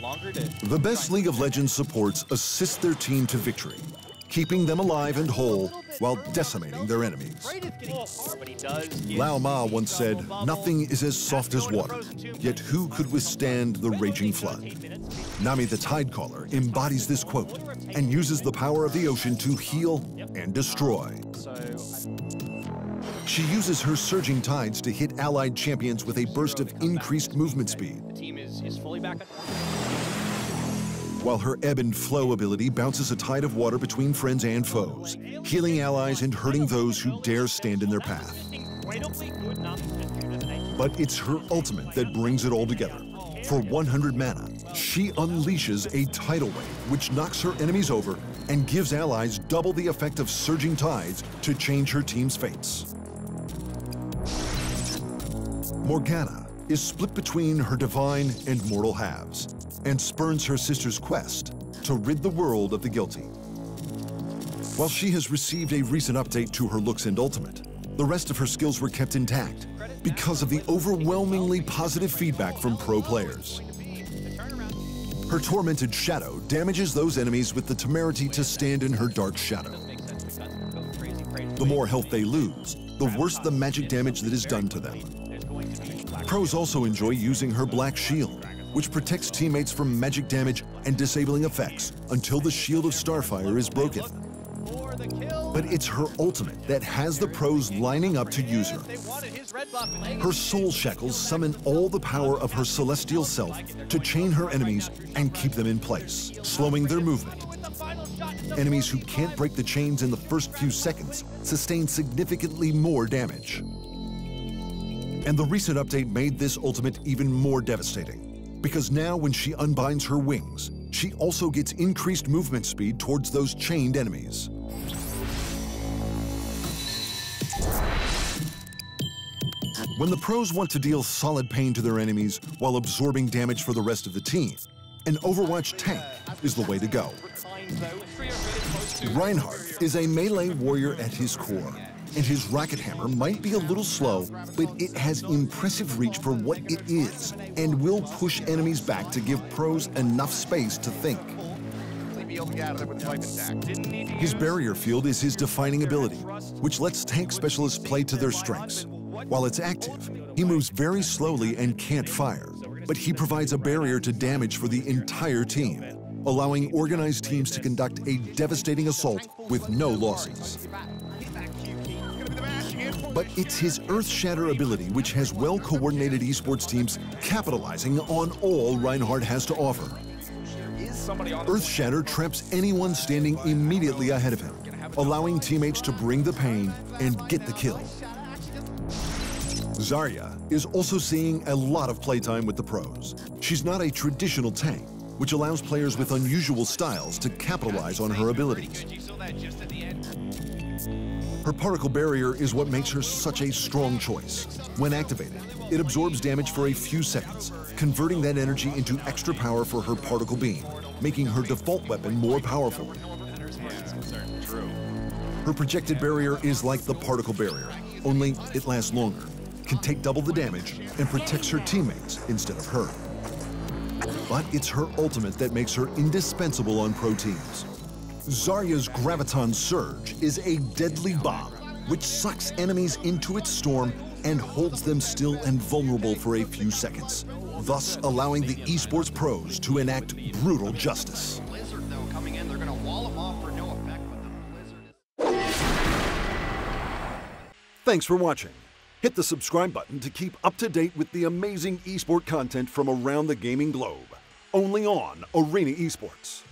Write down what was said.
The best League of Legends supports assist their team to victory, keeping them alive and whole while decimating their enemies. Lao Ma once said, "Nothing is as soft as water, yet who could withstand the raging flood?" Nami the Tidecaller embodies this quote and uses the power of the ocean to heal and destroy. She uses her surging tides to hit allied champions with a burst of increased movement speed, while her ebb and flow ability bounces a tide of water between friends and foes, healing allies and hurting those who dare stand in their path. But it's her ultimate that brings it all together. For 100 mana, she unleashes a tidal wave which knocks her enemies over and gives allies double the effect of surging tides to change her team's fates. Morgana is split between her divine and mortal halves, and spurns her sister's quest to rid the world of the guilty. While she has received a recent update to her looks and ultimate, the rest of her skills were kept intact because of the overwhelmingly positive feedback from pro players. Her tormented shadow damages those enemies with the temerity to stand in her dark shadow. The more health they lose, the worse the magic damage that is done to them. Pros also enjoy using her black shield, which protects teammates from magic damage and disabling effects until the Shield of Starfire is broken. But it's her ultimate that has the pros lining up to use her. Her soul shackles summon all the power of her celestial self to chain her enemies and keep them in place, slowing their movement. Enemies who can't break the chains in the first few seconds sustain significantly more damage. And the recent update made this ultimate even more devastating, because now when she unbinds her wings, she also gets increased movement speed towards those chained enemies. When the pros want to deal solid pain to their enemies while absorbing damage for the rest of the team, an Overwatch tank is the way to go. Reinhardt is a melee warrior at his core, and his rocket hammer might be a little slow, but it has impressive reach for what it is and will push enemies back to give pros enough space to think. His barrier field is his defining ability, which lets tank specialists play to their strengths. While it's active, he moves very slowly and can't fire, but he provides a barrier to damage for the entire team, allowing organized teams to conduct a devastating assault with no losses. But it's his Earth Shatter ability which has well-coordinated esports teams capitalizing on all Reinhardt has to offer. Earth Shatter traps anyone standing immediately ahead of him, allowing teammates to bring the pain and get the kill. Zarya is also seeing a lot of playtime with the pros. She's not a traditional tank, which allows players with unusual styles to capitalize on her abilities. Her particle barrier is what makes her such a strong choice. When activated, it absorbs damage for a few seconds, converting that energy into extra power for her particle beam, making her default weapon more powerful. Her projected barrier is like the particle barrier, only it lasts longer, can take double the damage, and protects her teammates instead of her. But it's her ultimate that makes her indispensable on pro teams. Zarya's Graviton Surge is a deadly bomb, which sucks enemies into its storm and holds them still and vulnerable for a few seconds, thus allowing the esports pros to enact brutal justice. Thanks for watching. Hit the subscribe button to keep up to date with the amazing esport content from around the gaming globe. Only on Arena Esports.